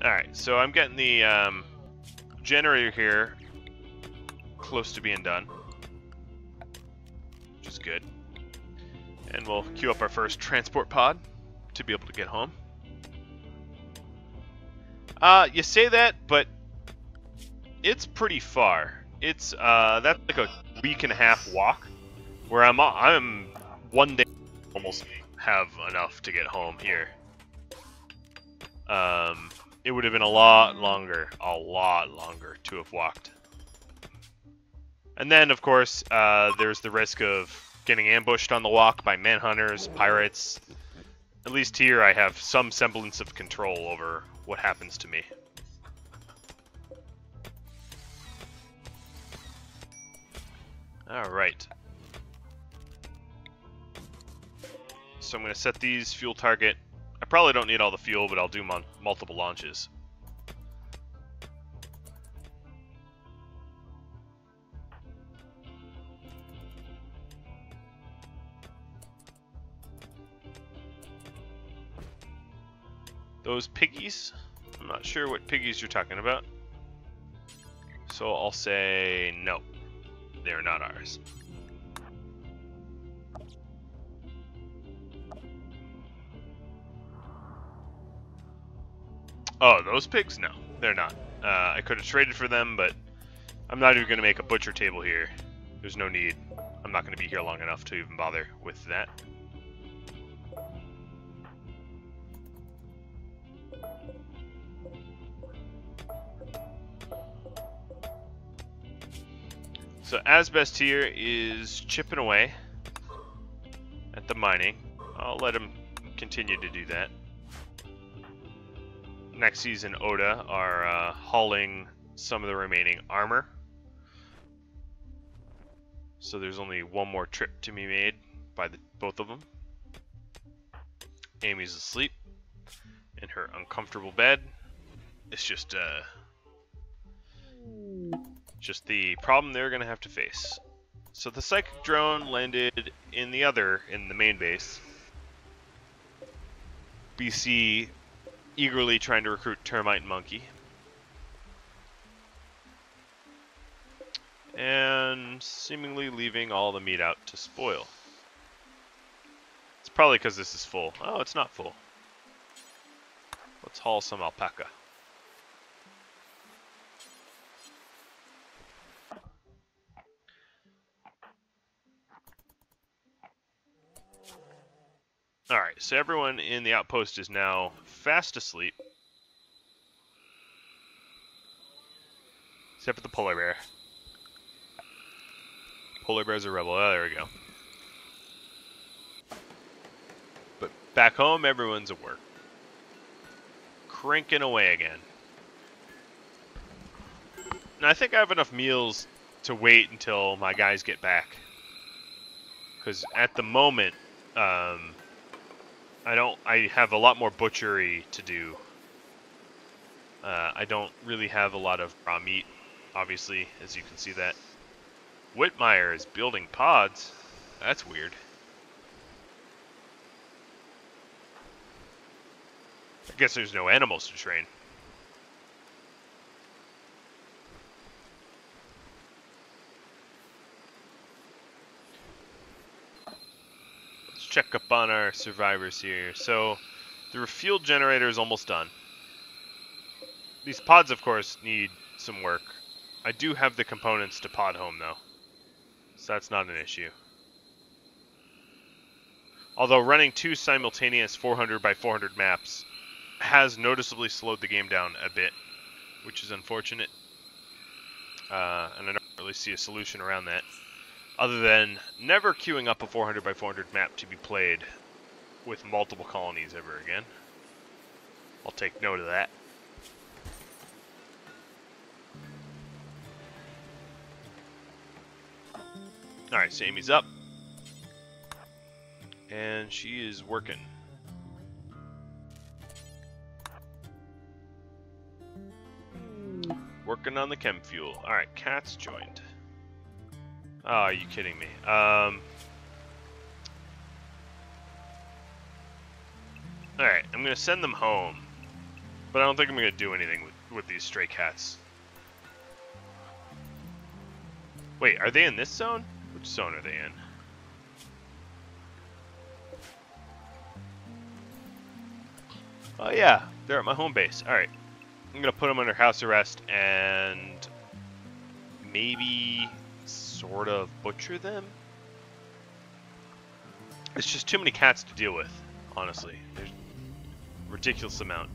Alright, so I'm getting the generator here close to being done, which is good. And we'll queue up our first transport pod to be able to get home. You say that, but it's pretty far. It's that's like a week and a half walk, where I'm one day almost have enough to get home here. It would have been a lot longer to have walked. And then, of course, there's the risk of getting ambushed on the walk by manhunters, pirates. At least here I have some semblance of control over what happens to me. Alright. So I'm going to set these fuel target. I probably don't need all the fuel, but I'll do multiple launches. Those piggies? I'm not sure what piggies you're talking about. So I'll say no. They're not ours. Oh, those pigs? No, they're not. I could have traded for them, but I'm not even going to make a butcher table here. There's no need. I'm not going to be here long enough to even bother with that. So Asbest here is chipping away at the mining. I'll let him continue to do that. Nexus and Oda are hauling some of the remaining armor. So there's only one more trip to be made by both of them. Amy's asleep in her uncomfortable bed. It's just the problem they're going to have to face. So the psychic drone landed in the main base. BC eagerly trying to recruit Termite and Monkey. And seemingly leaving all the meat out to spoil. It's probably because this is full. Oh, it's not full. Let's haul some alpaca. Alright, so everyone in the outpost is now fast asleep. Except for the polar bear. Polar bear's a rebel. Oh, there we go. But back home, everyone's at work. Cranking away again. And I think I have enough meals to wait until my guys get back. Because at the moment, I have a lot more butchery to do. I don't really have a lot of raw meat, obviously, as you can see that. Whitmire is building pods. That's weird. I guess there's no animals to train. Check up on our survivors here. So the refuel generator is almost done. These pods, of course, need some work. I do have the components to pod home, though, so that's not an issue. Although running two simultaneous 400 by 400 maps has noticeably slowed the game down a bit, which is unfortunate. And I don't really see a solution around that, other than never queuing up a 400 by 400 map to be played with multiple colonies ever again. I'll take note of that. Alright, so Amy's up. And she is working. Working on the chem fuel. Alright, Cat's joined. Oh, are you kidding me? Alright, I'm gonna send them home. But I don't think I'm going to do anything with these stray cats. Wait, are they in this zone? Which zone are they in? Oh yeah, they're at my home base. Alright. I'm going to put them under house arrest and maybe sort of butcher them? It's just too many cats to deal with, honestly. There's a ridiculous amount.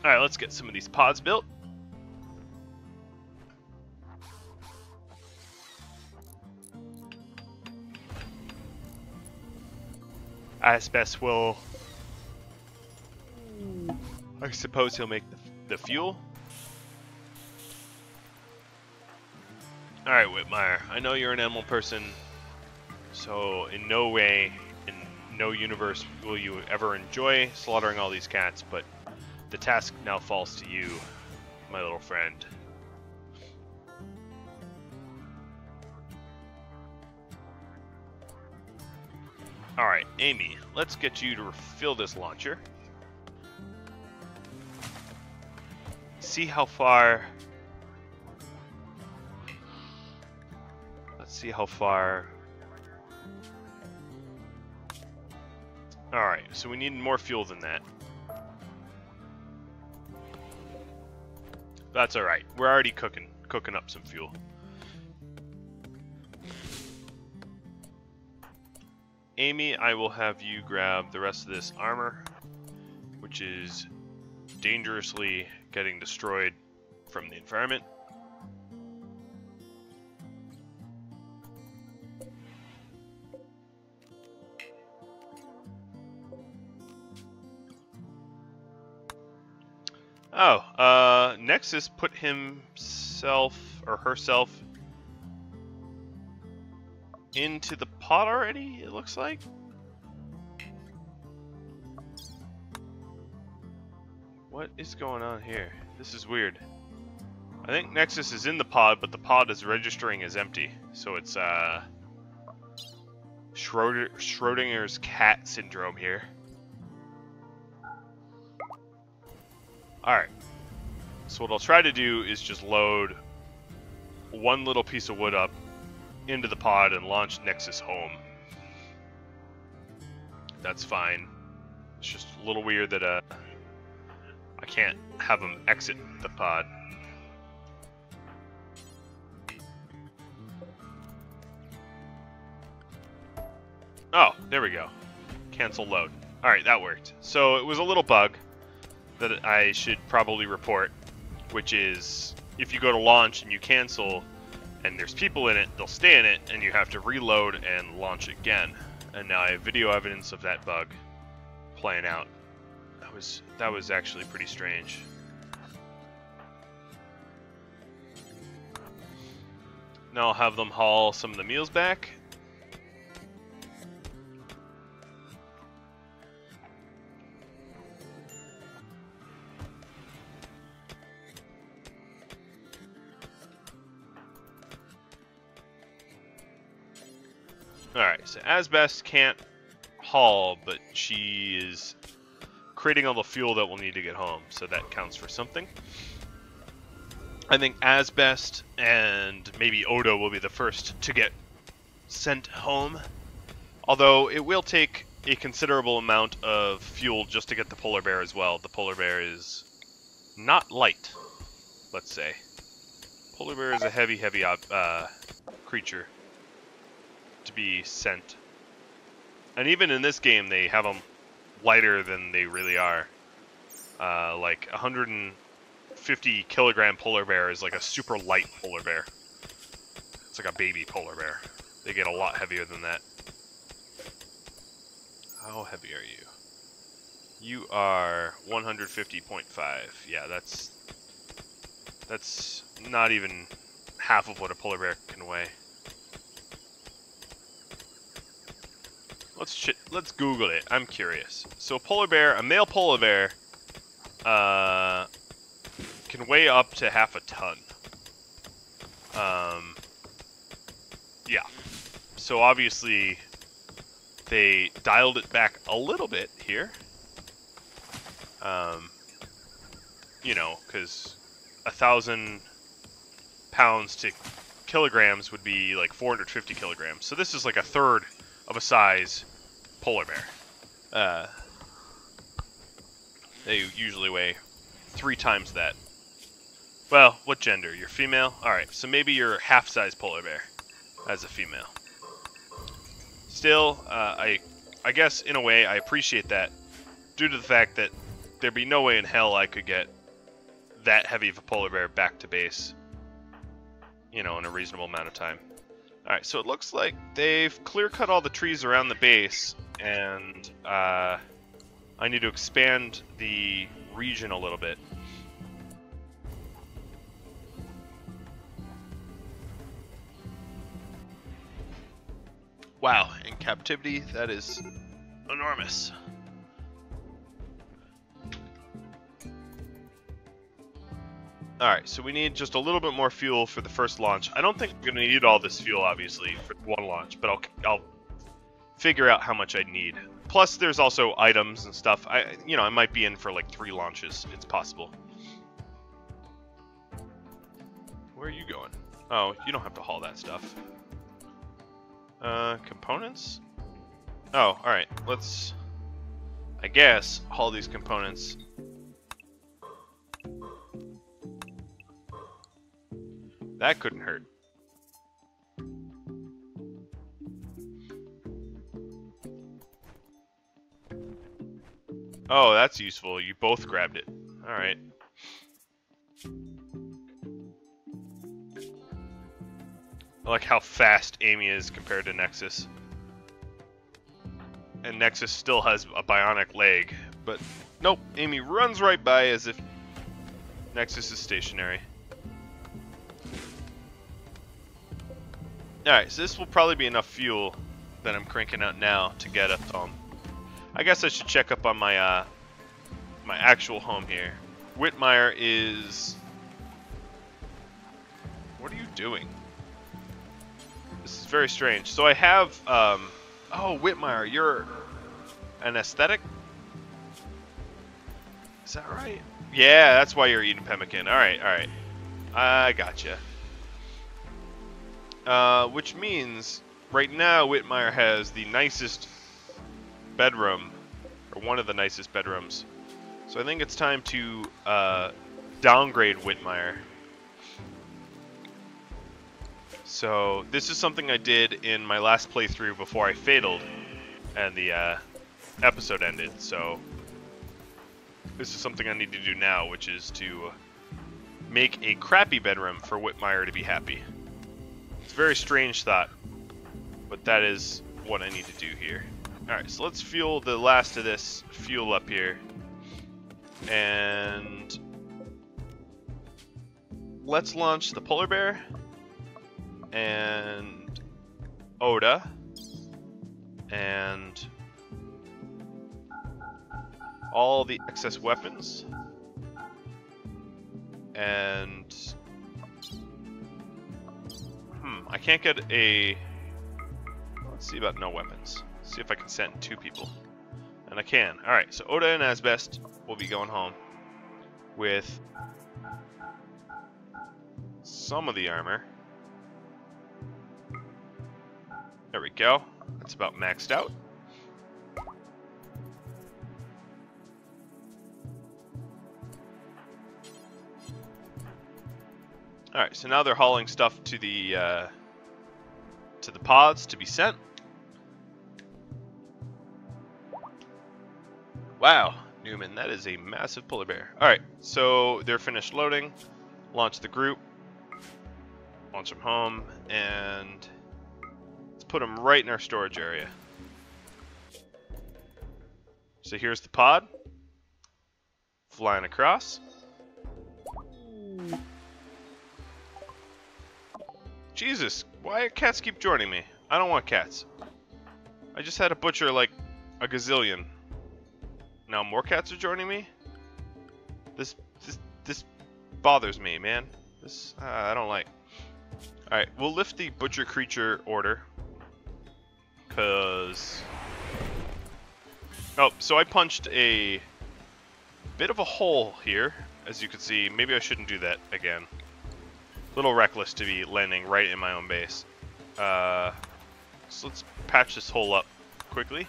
Alright, let's get some of these pods built. Asbest will... I suppose he'll make the fuel. Alright, Whitmire, I know you're an animal person, so in no way, in no universe will you ever enjoy slaughtering all these cats, but the task now falls to you, my little friend. Alright, Amy, let's get you to refill this launcher. See how far... Let's see how far... Alright, so we need more fuel than that. That's alright. We're already cooking up some fuel. Amy, I will have you grab the rest of this armor, which is dangerously getting destroyed from the environment. Oh, Nexus put himself or herself into the pot already, it looks like. What is going on here? This is weird. I think Nexus is in the pod, but the pod is registering as empty. So it's Schrodinger's cat syndrome here. Alright. So what I'll try to do is just load one little piece of wood up into the pod and launch Nexus home. That's fine. It's just a little weird that I can't have him exit the pod. Oh, there we go. Cancel load. Alright, that worked. So it was a little bug that I should probably report, which is if you go to launch and you cancel and there's people in it, they'll stay in it and you have to reload and launch again. And now I have video evidence of that bug playing out. That was actually pretty strange. Now I'll have them haul some of the meals back. Alright, so Asbest can't haul, but she is creating all the fuel that we'll need to get home, so that counts for something. I think Asbest and maybe Odo will be the first to get sent home, although it will take a considerable amount of fuel just to get the polar bear as well. The polar bear is not light, let's say. Polar bear is a heavy creature to be sent. And even in this game, they have them lighter than they really are. Like 150 kilogram polar bear is like a super light polar bear. It's like a baby polar bear. They get a lot heavier than that. How heavy are you? You are 150.5. Yeah, that's not even half of what a polar bear can weigh. Let's Google it. I'm curious. So a male polar bear, can weigh up to half a ton. Yeah. So obviously they dialed it back a little bit here. You know, because 1,000 pounds to kilograms would be like 450 kilograms. So this is like a third of a size polar bear. They usually weigh 3 times that. Well, what gender? You're female? Alright, so maybe you're half-size polar bear as a female. Still, I guess in a way I appreciate that due to the fact that there'd be no way in hell I could get that heavy of a polar bear back to base, you know, in a reasonable amount of time. Alright, so it looks like they've clear-cut all the trees around the base, and I need to expand the region a little bit. Wow, in captivity, that is enormous. Alright, so we need just a little bit more fuel for the first launch. I don't think we're going to need all this fuel, obviously, for one launch, but I'll figure out how much I need. Plus, there's also items and stuff. I might be in for like 3 launches. It's possible. Where are you going? Oh, you don't have to haul that stuff. Components? Oh, alright. Let's, I guess, haul these components. That couldn't hurt. Oh, that's useful. You both grabbed it. Alright. I like how fast Amy is compared to Nexus. And Nexus still has a bionic leg, but nope, Amy runs right by as if Nexus is stationary. Alright, so this will probably be enough fuel that I'm cranking out now to get us home. I guess I should check up on my my actual home here. Whitmire is... What are you doing? This is very strange. So I have, oh, Whitmire, you're an aesthetic? Is that right? Yeah, that's why you're eating pemmican. Alright, alright. I gotcha. Which means, right now, Whitmire has the nicest bedroom, or one of the nicest bedrooms. So I think it's time to, downgrade Whitmire. So this is something I did in my last playthrough before I fataled and the episode ended. So this is something I need to do now, which is to make a crappy bedroom for Whitmire to be happy. It's a very strange thought, but that is what I need to do here. Alright, so let's fuel the last of this fuel up here. And let's launch the polar bear and Oda and all the excess weapons and I can't get a, let's see about no weapons. See if I can send 2 people. And I can. Alright, so Oda and Asbest will be going home with some of the armor. There we go. That's about maxed out. Alright, so now they're hauling stuff to the pods to be sent. Wow, Newman, that is a massive polar bear. Alright, so they're finished loading. Launch the group. Launch them home, and let's put them right in our storage area. So here's the pod. Flying across. Jesus, why cats keep joining me? I don't want cats. I just had to butcher like a gazillion. Now more cats are joining me? This bothers me, man. This I don't like. Alright, we'll lift the butcher creature order. Cause Oh, so I punched a bit of a hole here, as you can see. Maybe I shouldn't do that again. A little reckless to be landing right in my own base. So let's patch this hole up quickly.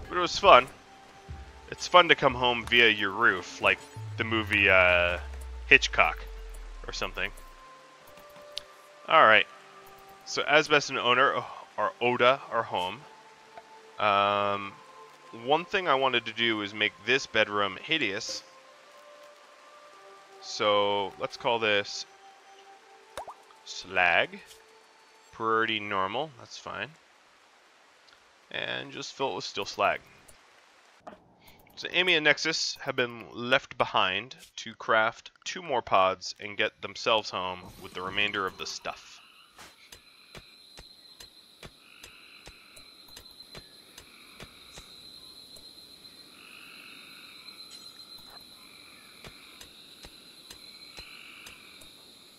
But it was fun. It's fun to come home via your roof, like the movie Hitchcock or something. Alright. So Asbest and Oda are home. One thing I wanted to do is make this bedroom hideous. So let's call this slag. Pretty normal, that's fine. And just fill it with steel slag. So Amy and Nexus have been left behind to craft 2 more pods and get themselves home with the remainder of the stuff.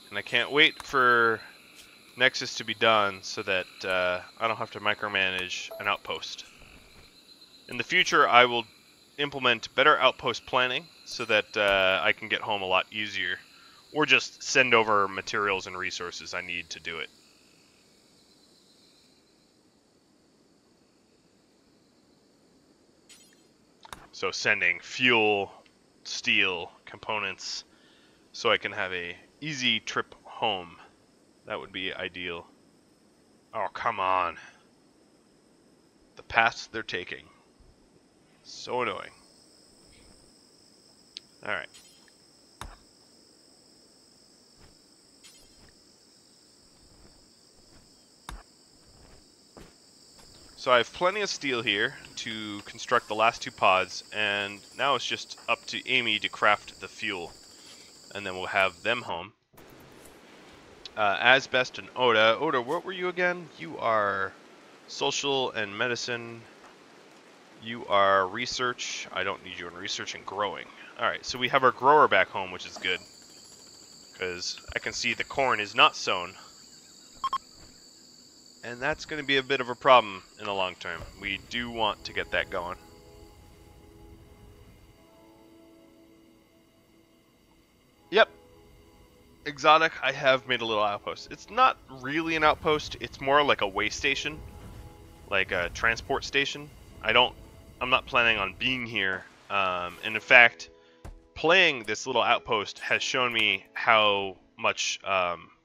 And I can't wait for Nexus to be done so that I don't have to micromanage an outpost. In the future, I will implement better outpost planning so that I can get home a lot easier, or just send over materials and resources I need to do it. So sending fuel, steel, components, so I can have a easy trip home. That would be ideal. Oh, come on. The paths they're taking. So annoying. Alright. So I have plenty of steel here to construct the last 2 pods, and now it's just up to Amy to craft the fuel. And then we'll have them home. Asbest and Oda. Oda, what were you again? You are social and medicine. You are research. I don't need you in research and growing. Alright, so we have our grower back home, which is good. Because I can see the corn is not sown. And that's going to be a bit of a problem in the long term. We do want to get that going. Yep. Exotic, I have made a little outpost. It's not really an outpost, it's more like a way station. Like a transport station. I'm not planning on being here. And in fact, playing this little outpost has shown me how much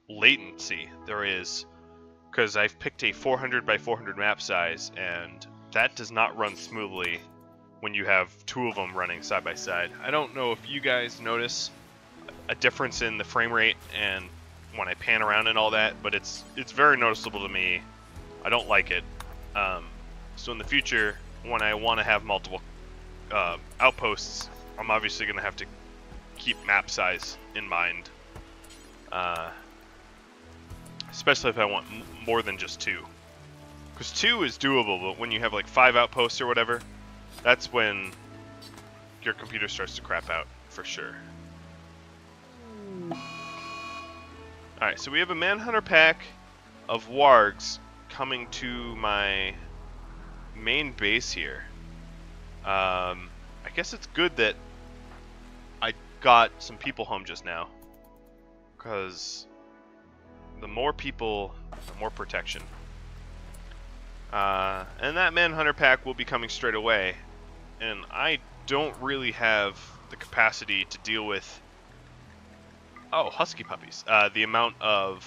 latency there is. Because I've picked a 400 by 400 map size, and that does not run smoothly when you have 2 of them running side by side. I don't know if you guys notice a difference in the frame rate and when I pan around and all that, but it's very noticeable to me. I don't like it. So in the future, when I want to have multiple outposts, I'm obviously going to have to keep map size in mind. Especially if I want more than just 2. Because 2 is doable, but when you have like 5 outposts or whatever, that's when your computer starts to crap out, for sure. Alright, so we have a Manhunter pack of wargs coming to my main base here. I guess it's good that I got some people home just now. Because the more people, the more protection. And that Manhunter pack will be coming straight away. And I don't really have the capacity to deal with... Oh, husky puppies. The amount of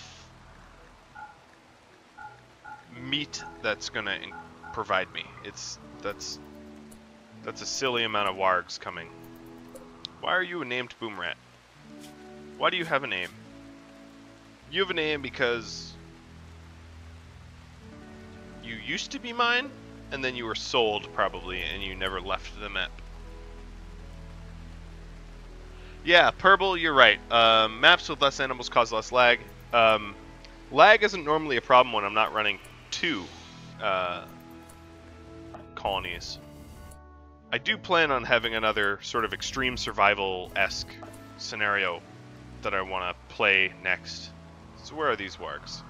meat that's gonna provide me. That's a silly amount of wargs coming. Why are you a named boom rat? Why do you have a name? You have a name because you used to be mine, and then you were sold probably, and you never left the map. Yeah, Purple, you're right. Maps with less animals cause less lag. Lag isn't normally a problem when I'm not running 2 colonies. I do plan on having another sort of extreme survival-esque scenario that I want to play next. So where are these wargs?